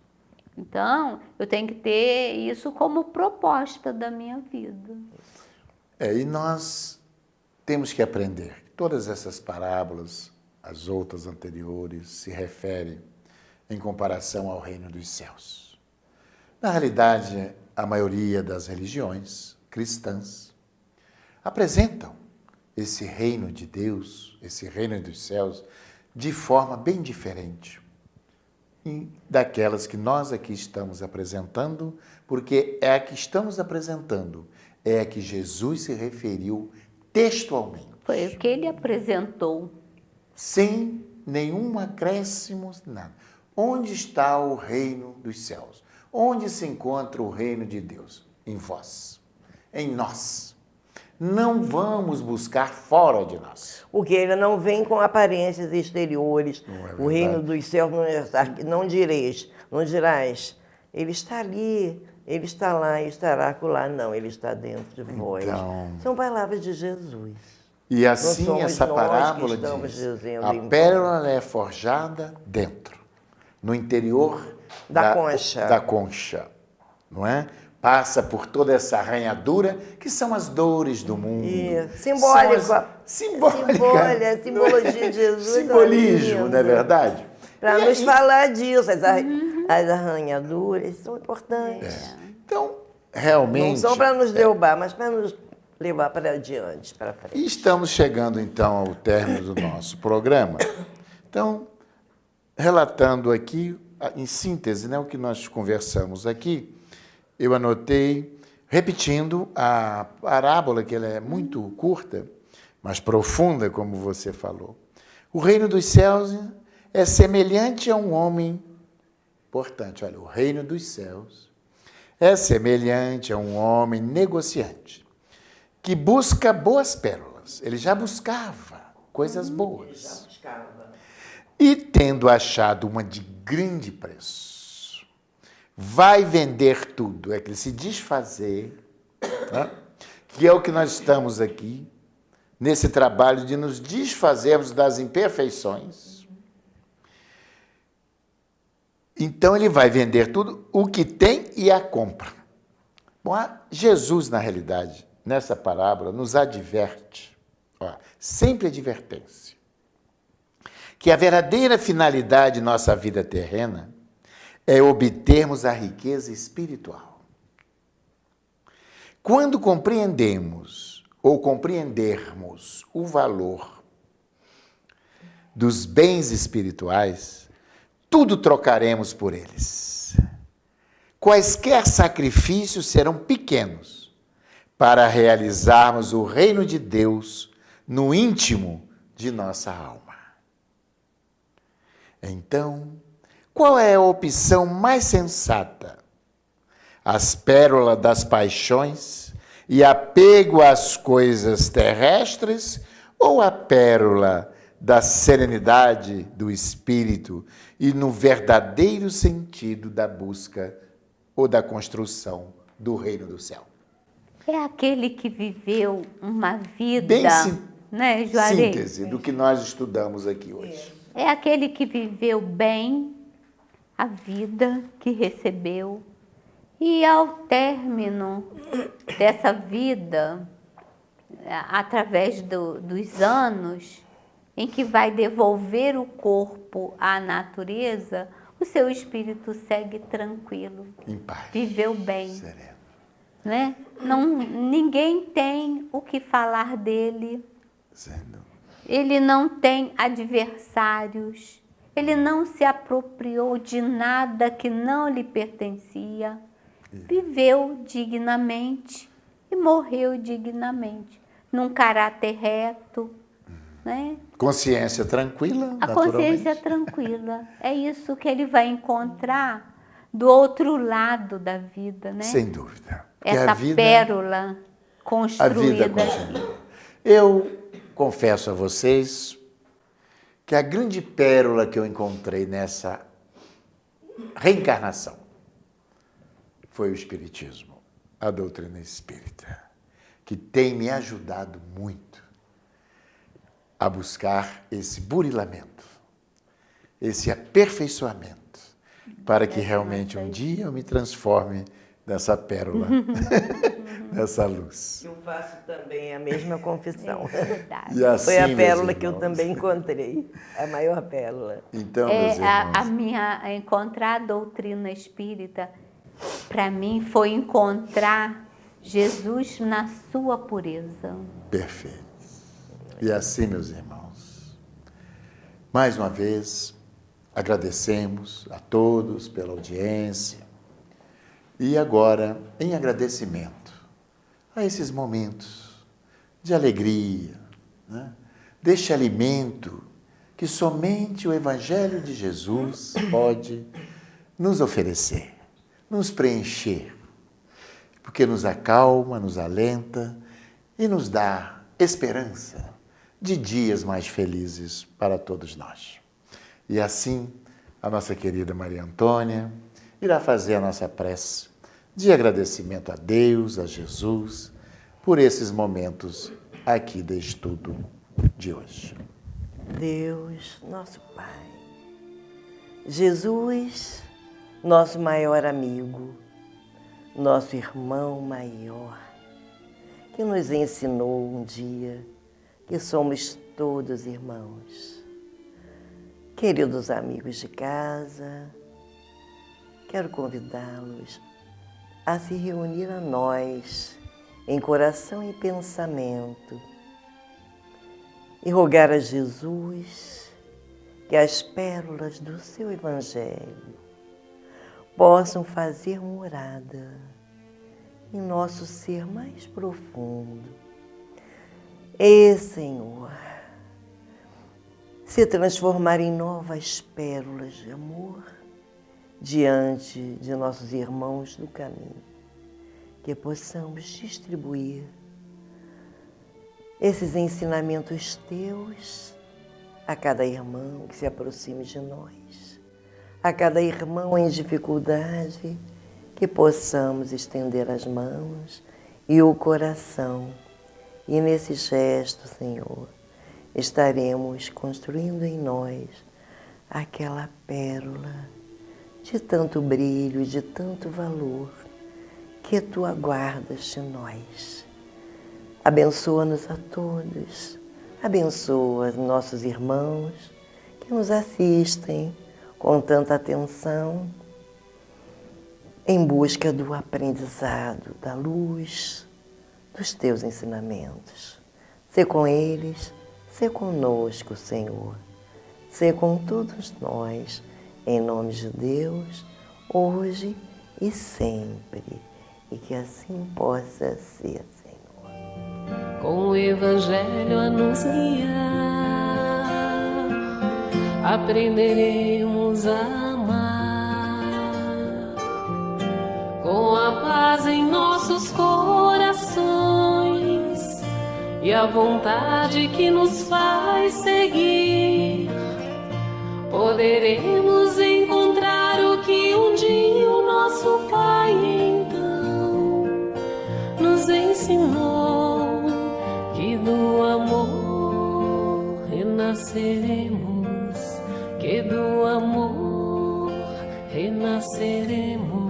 Então, eu tenho que ter isso como proposta da minha vida. E nós temos que aprender que todas essas parábolas, as outras anteriores, se referem em comparação ao reino dos céus. Na realidade, a maioria das religiões cristãs apresentam esse reino de Deus, esse reino dos céus, de forma bem diferente daquelas que nós aqui estamos apresentando, porque é a que estamos apresentando, é a que Jesus se referiu textualmente. Foi o que ele apresentou. Sem nenhum acréscimo, nada. Onde está o reino dos céus? Onde se encontra o reino de Deus? Em vós, em nós. Não vamos buscar fora de nós. Porque ele não vem com aparências exteriores. O reino dos céus não dirás, ele está ali, ele está lá, ele estará acolá. Não, ele está dentro de vós. Então, são palavras de Jesus. E assim essa parábola diz, a pérola é forjada dentro, no interior da concha, não é? Passa por toda essa arranhadura, que são as dores do mundo. Simbologia de Jesus. Simbolismo, não é verdade? Para nos falar disso, as arranhaduras são importantes. Então, realmente... Não são para nos derrubar, mas para nos levar para adiante, para frente. E estamos chegando, então, ao término do nosso programa. Então, relatando aqui, em síntese, né, o que nós conversamos aqui, eu anotei Repetindo a parábola, que ela é muito curta, mas profunda, como você falou. O reino dos céus é semelhante a um homem. Importante, olha, o reino dos céus é semelhante a um homem negociante que busca boas pérolas. Ele já buscava coisas boas. Ele já buscava. E tendo achado uma de grande preço, vai vender tudo, é que ele se desfazer, né? Que é o que nós estamos aqui, nesse trabalho de nos desfazermos das imperfeições. Então ele vai vender tudo, o que tem e a compra. Bom, Jesus, na realidade, nessa parábola, nos adverte, sempre advertência, que a verdadeira finalidade de nossa vida terrena é obtermos a riqueza espiritual. Quando compreendermos o valor dos bens espirituais, tudo trocaremos por eles. Quaisquer sacrifícios serão pequenos para realizarmos o reino de Deus no íntimo de nossa alma. Então, qual é a opção mais sensata? As pérolas das paixões e apego às coisas terrestres ou a pérola da serenidade do espírito e no verdadeiro sentido da busca ou da construção do reino do céu? É aquele que viveu uma vida, Bem né, Juarez? síntese do que nós estudamos aqui hoje. É aquele que viveu bem a vida que recebeu e ao término dessa vida, através dos anos, em que vai devolver o corpo à natureza, o seu espírito segue tranquilo. Em paz. Viveu bem. Sereno. Né? Não, ninguém tem o que falar dele. Sendo. Ele não tem adversários. Ele não se apropriou de nada que não lhe pertencia. Viveu dignamente e morreu dignamente, num caráter reto, né? Consciência tranquila, A naturalmente. consciência tranquila. É isso que ele vai encontrar do outro lado da vida, né? Sem dúvida. Porque Essa pérola a vida construída. continua. Eu confesso a vocês que a grande pérola que eu encontrei nessa reencarnação foi o Espiritismo, a doutrina espírita, que tem me ajudado muito a buscar esse burilamento, esse aperfeiçoamento, para que realmente um dia eu me transforme nessa pérola, nessa luz. Eu faço também a mesma confissão. É verdade. E assim, Foi a meus pérola que eu irmãos, também encontrei, a maior pérola. Então, meus irmãos, Encontrar a doutrina espírita, para mim, foi encontrar Jesus na sua pureza. perfeito. E assim, meus irmãos, mais uma vez, agradecemos a todos pela audiência. E agora, em agradecimento a esses momentos de alegria, né? Deste alimento que somente o Evangelho de Jesus pode nos oferecer, nos preencher, porque nos acalma, nos alenta e nos dá esperança de dias mais felizes para todos nós. E assim, a nossa querida Maria Antônia irá fazer a nossa prece de agradecimento a Deus, a Jesus, por esses momentos aqui do estudo de hoje. Deus, nosso Pai, Jesus, nosso maior amigo, nosso irmão maior, que nos ensinou um dia que somos todos irmãos. Queridos amigos de casa, quero convidá-los a se reunir a nós em coração e pensamento e rogar a Jesus que as pérolas do seu Evangelho possam fazer morada em nosso ser mais profundo. E, Senhor, se transformar em novas pérolas de amor diante de nossos irmãos do caminho, que possamos distribuir esses ensinamentos teus a cada irmão que se aproxime de nós, a cada irmão em dificuldade, que possamos estender as mãos e o coração. E nesse gesto, Senhor, estaremos construindo em nós aquela pérola de tanto brilho e de tanto valor que Tu aguardas de nós. Abençoa-nos a todos, abençoa nossos irmãos que nos assistem com tanta atenção em busca do aprendizado, da luz, dos Teus ensinamentos. Sê com eles, sê conosco, Senhor. Sê com todos nós, em nome de Deus, hoje e sempre. E que assim possa ser, Senhor. Com o Evangelho a nos guiar, aprenderemos a amar. Com a paz em nossos corações e a vontade que nos faz seguir, poderemos encontrar o que um dia o nosso Pai então nos ensinou, que do amor renasceremos, que do amor renasceremos.